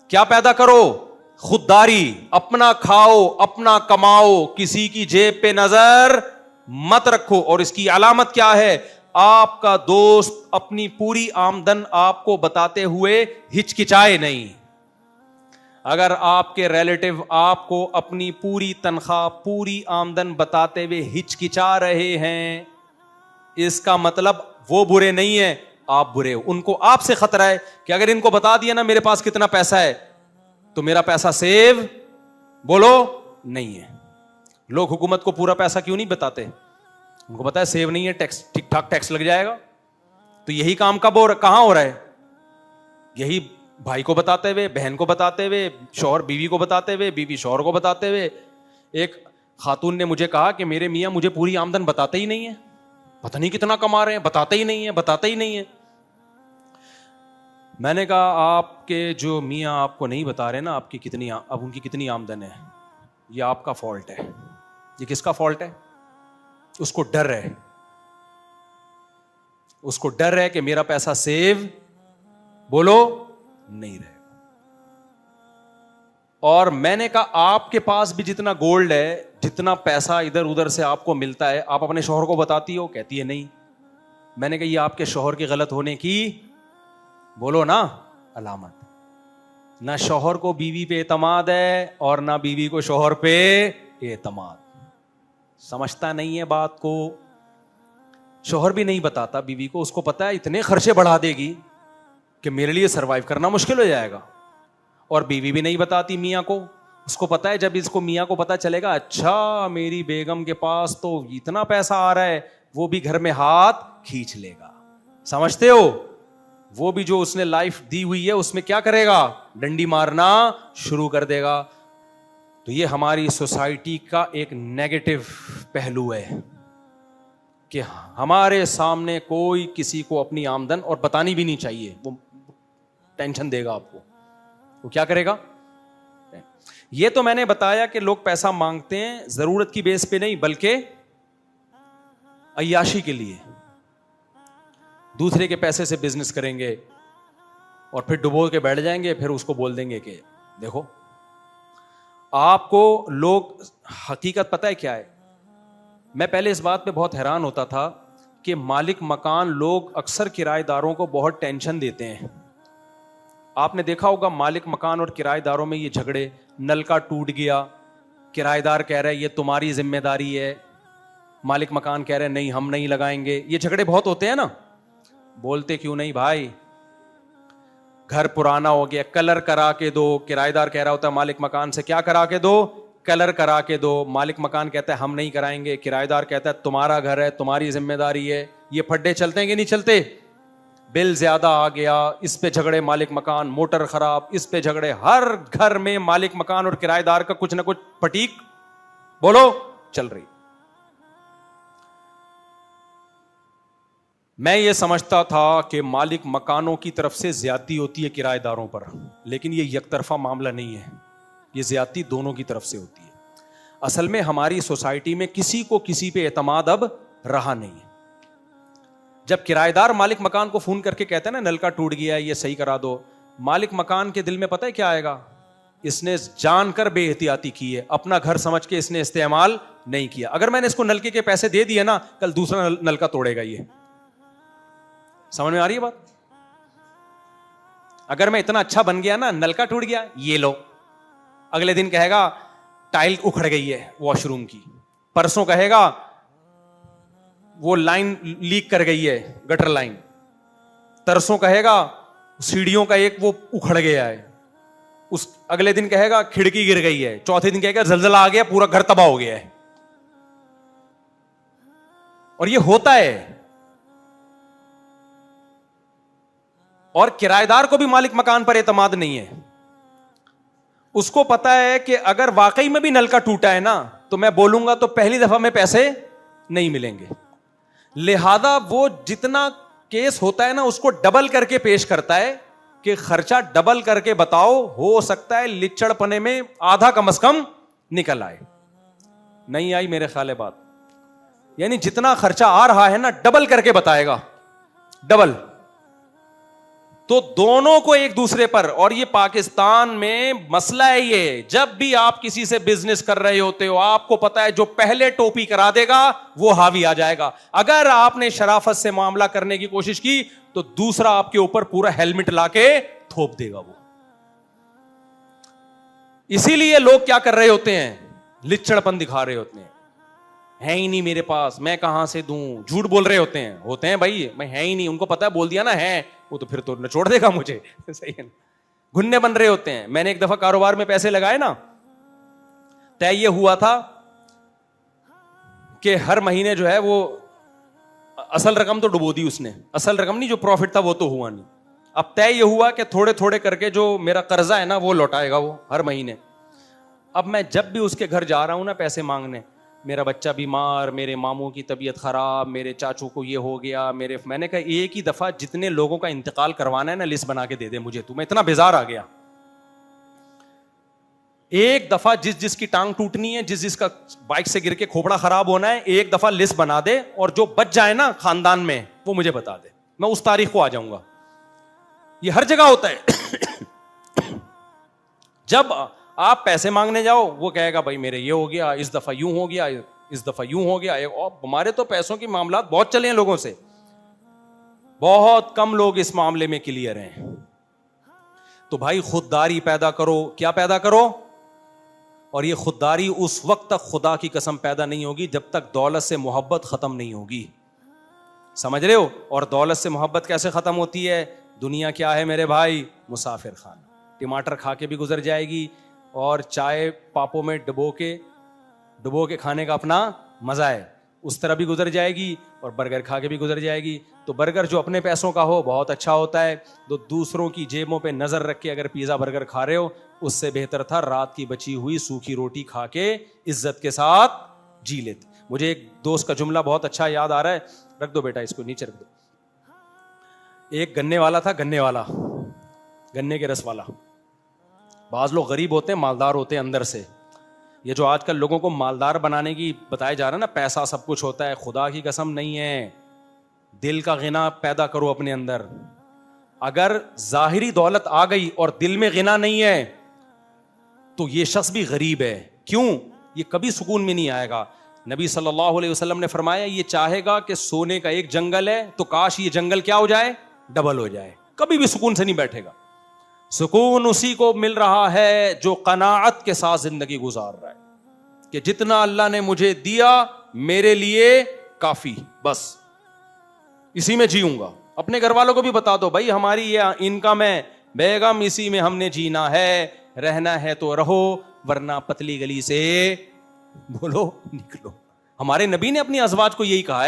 क्या पैदा करो? खुददारी। अपना खाओ, अपना कमाओ, किसी की जेब पे नजर मत रखो। और इसकी अलामत क्या है? आपका दोस्त अपनी पूरी आमदन आपको बताते हुए हिचकिचाए नहीं। अगर आपके रिलेटिव आपको अपनी पूरी तनख्वाह, पूरी आमदन बताते हुए हिचकिचा रहे हैं, इसका मतलब वो बुरे नहीं है, आप बुरे हो। उनको आपसे खतरा है कि अगर इनको बता दिया ना मेरे पास कितना पैसा है, तो मेरा पैसा सेव बोलो नहीं है। लोग हुकूमत को पूरा पैसा क्यों नहीं बताते? उनको पता है सेव नहीं है, टैक्स ठीक ठाक टैक्स लग जाएगा। तो यही काम कहां हो रहा है? यही भाई को बताते हुए, बहन को बताते हुए, शौहर बीवी को बताते हुए, बीवी शौहर को बताते हुए। एक खातून ने मुझे कहा कि मेरे मियां मुझे पूरी आमदन बताते ही नहीं है, पता नहीं कितना कमा रहे हैं, बताते ही नहीं है, बताते ही नहीं है। मैंने कहा आपके जो मियां आपको नहीं बता रहे ना अब उनकी कितनी आमदन है, ये आपका फॉल्ट है। ये किसका फॉल्ट है? उसको डर है, उसको डर है कि मेरा पैसा सेव बोलो नहीं रहेगा। और मैंने कहा आपके पास भी जितना गोल्ड है, जितना पैसा इधर उधर से आपको मिलता है, आप अपने शौहर को बताती हो? कहती है नहीं। मैंने कहा ये आपके शौहर के गलत होने की बोलो ना अलामत। ना शौहर को बीवी पे एतमाद है और ना बीवी को शौहर पे एतमाद। समझता नहीं है बात को। शौहर भी नहीं बताता बीवी को, उसको पता है इतने खर्चे बढ़ा देगी कि मेरे लिए सरवाइव करना मुश्किल हो जाएगा। और बीवी भी नहीं बताती मियां को, उसको पता है जब इसको मियां को पता चलेगा अच्छा मेरी बेगम के पास तो इतना पैसा आ रहा है, वो भी घर में हाथ खींच लेगा। समझते हो? वो भी जो उसने लाइफ दी हुई है उसमें क्या करेगा? डंडी मारना शुरू कर देगा। तो ये हमारी सोसाइटी का एक नेगेटिव पहलू है कि हमारे सामने कोई किसी को अपनी आमदन और बतानी भी नहीं चाहिए। वो टेंशन देगा आपको। वो क्या करेगा? ये तो मैंने बताया कि लोग पैसा मांगते हैं जरूरत की बेस पे नहीं, बल्कि अय्याशी के लिए। दूसरे के पैसे से बिजनेस करेंगे और फिर डुबो के बैठ जाएंगे, फिर उसको बोल देंगे कि देखो। आपको लोग हकीकत पता है क्या है? मैं पहले इस बात पे बहुत हैरान होता था कि मालिक मकान लोग अक्सर किराएदारों को बहुत टेंशन देते हैं। आपने देखा होगा मालिक मकान और किराएदारों में ये झगड़े, नल का टूट गया, किराएदार कह रहे हैं ये तुम्हारी जिम्मेदारी है, मालिक मकान कह रहे हैं नहीं हम नहीं लगाएंगे। ये झगड़े बहुत होते हैं ना। बोलते क्यों नहीं भाई, घर पुराना हो गया, कलर करा के दो। किराएदार कह रहा होता है मालिक मकान से क्या करा के दो? कलर करा के दो। मालिक मकान कहता है हम नहीं कराएंगे, किराएदार कहता है तुम्हारा घर है, तुम्हारी जिम्मेदारी है। ये फड्डे चलते हैं कि नहीं चलते? बिल ज्यादा आ गया, इस पे झगड़े मालिक मकान, मोटर खराब, इस पे झगड़े। हर घर में मालिक मकान और किराएदार का कुछ ना कुछ पटीक बोलो चल रही। मैं ये समझता था कि मालिक मकानों की तरफ से ज्यादती होती है किराएदारों पर, लेकिन ये एकतरफा मामला नहीं है, ये ज्यादती दोनों की तरफ से होती है। असल में हमारी सोसाइटी में किसी को किसी पे एतमाद अब रहा नहीं है। जब किराएदार मालिक मकान को फोन करके कहता है ना नल का टूट गया है ये सही करा दो, मालिक मकान के दिल में पता है क्या आएगा? इसने जानकर बेएहतियाती की है, अपना घर समझ के इसने इस्तेमाल नहीं किया। अगर मैंने इसको नलके के पैसे दे दिए ना, कल दूसरा नलका तोड़ेगा ये। समझ में आ रही है बात? अगर मैं इतना अच्छा बन गया ना, नलका टूट गया ये लो, अगले दिन कहेगा टाइल उखड़ गई है वॉशरूम की, परसों कहेगा वो लाइन लीक कर गई है गटर लाइन, तरसों कहेगा सीढ़ियों का एक वो उखड़ गया है, उस अगले दिन कहेगा खिड़की गिर गई है, चौथे दिन कहेगा जलजला आ गया पूरा घर तबाह हो गया है। और ये होता है। और किराएदार को भी मालिक मकान पर एतमाद नहीं है। उसको पता है कि अगर वाकई में भी नल का टूटा है ना, तो मैं बोलूंगा तो पहली दफा में पैसे नहीं मिलेंगे। लिहाजा वो जितना केस होता है ना, उसको डबल करके पेश करता है कि खर्चा डबल करके बताओ, हो सकता है लिच्चड़पने में आधा कम से कम निकल आए। नहीं आई मेरे ख्याल है बात? यानी जितना खर्चा आ रहा है ना, डबल करके बताएगा, डबल। तो दोनों को एक दूसरे पर, और ये पाकिस्तान में मसला है ये, जब भी आप किसी से बिजनेस कर रहे होते हो आपको पता है जो पहले टोपी करा देगा वो हावी आ जाएगा। अगर आपने शराफत से मामला करने की कोशिश की तो दूसरा आपके ऊपर पूरा हेलमेट लाके थोप देगा वो। इसीलिए लोग क्या कर रहे होते हैं, लिच्चड़पन दिखा रहे होते हैं, है ही नहीं मेरे पास, मैं कहां से दूं, झूठ बोल रहे होते हैं भाई, मैं है ही नहीं, उनको पता है बोल दिया ना है, वो तो फिर तो निचोड़ देगा मुझे सही है ना, घुन्ने बन रहे होते हैं। मैंने एक दफा कारोबार में पैसे लगाए ना, तय ये हुआ था कि हर महीने जो है वो असल रकम तो डुबो दी उसने, असल रकम नहीं, जो प्रॉफिट था वो तो हुआ नहीं। अब तय ये हुआ कि थोड़े थोड़े करके जो मेरा कर्जा है ना वो लौटाएगा वो हर महीने। अब मैं जब भी उसके घर जा रहा हूं ना पैसे मांगने, मेरा बच्चा बीमार, मेरे मामू की तबीयत खराब, मेरे चाचू को ये हो गया, मैंने कहा एक ही दफा जितने लोगों का इंतकाल करवाना है ना लिस्ट बना के दे दे मुझे, मैं इतना बेजार आ गया। एक दफा जिसकी टांग टूटनी है, जिसका बाइक से गिर के खोपड़ा खराब होना है, एक दफा लिस्ट बना दे, और जो बच जाए ना खानदान में वो मुझे बता दे, मैं उस तारीख को आ जाऊंगा। ये हर जगह होता है जब आप पैसे मांगने जाओ वो कहेगा भाई मेरे ये हो गया, इस दफा यूं हो गया, इस दफा यूं हो गया। और हमारे तो पैसों के मामला बहुत चले हैं लोगों से, बहुत कम लोग इस मामले में क्लियर हैं। तो भाई खुददारी पैदा करो। क्या पैदा करो? और ये खुददारी उस वक्त तक खुदा की कसम पैदा नहीं होगी जब तक दौलत से मोहब्बत खत्म नहीं होगी। समझ रहे हो? और दौलत से मोहब्बत कैसे खत्म होती है? दुनिया क्या है मेरे भाई? मुसाफिर खाना। टमाटर खा के भी गुजर जाएगी और चाय पापों में डुबो के खाने का अपना मजा है, उस तरह भी गुजर जाएगी, और बर्गर खा के भी गुजर जाएगी। तो बर्गर जो अपने पैसों का हो बहुत अच्छा होता है, तो दूसरों की जेबों पे नजर रख के अगर पिज्जा बर्गर खा रहे हो उससे बेहतर था रात की बची हुई सूखी रोटी खा के इज्जत के साथ जी लेते। मुझे एक दोस्त का जुमला बहुत अच्छा याद आ रहा है, रख दो बेटा इसको नीचे रख दो। एक गन्ने वाला था, गन्ने के रस वाला। बाज लोग गरीब होते हैं, मालदार होते हैं अंदर से। ये जो आजकल लोगों को मालदार बनाने की बताया जा रहा है ना, पैसा सब कुछ होता है, खुदा की कसम नहीं है। दिल का गिना पैदा करो अपने अंदर। अगर जाहिरी दौलत आ गई और दिल में गिना नहीं है तो ये शख्स भी गरीब है। क्यों? ये कभी सुकून में नहीं आएगा। नबी सल्लल्लाहु अलैहि वसल्लम ने फरमाया, ये चाहेगा कि सोने का एक जंगल है तो काश ये जंगल क्या हो जाए? डबल हो जाए। कभी भी सुकून से नहीं बैठेगा। सुकून उसी को मिल रहा है जो कनाअत के साथ जिंदगी गुजार रहा है कि जितना अल्लाह ने मुझे दिया मेरे लिए काफी, बस इसी में जीऊंगा। अपने घर वालों को भी बता दो, भाई हमारी ये इनकम है बेगम, इसी में हमने जीना है, रहना है तो रहो वरना पतली गली से बोलो निकलो। हमारे नबी ने अपनी अज़वाज को यही कहा है।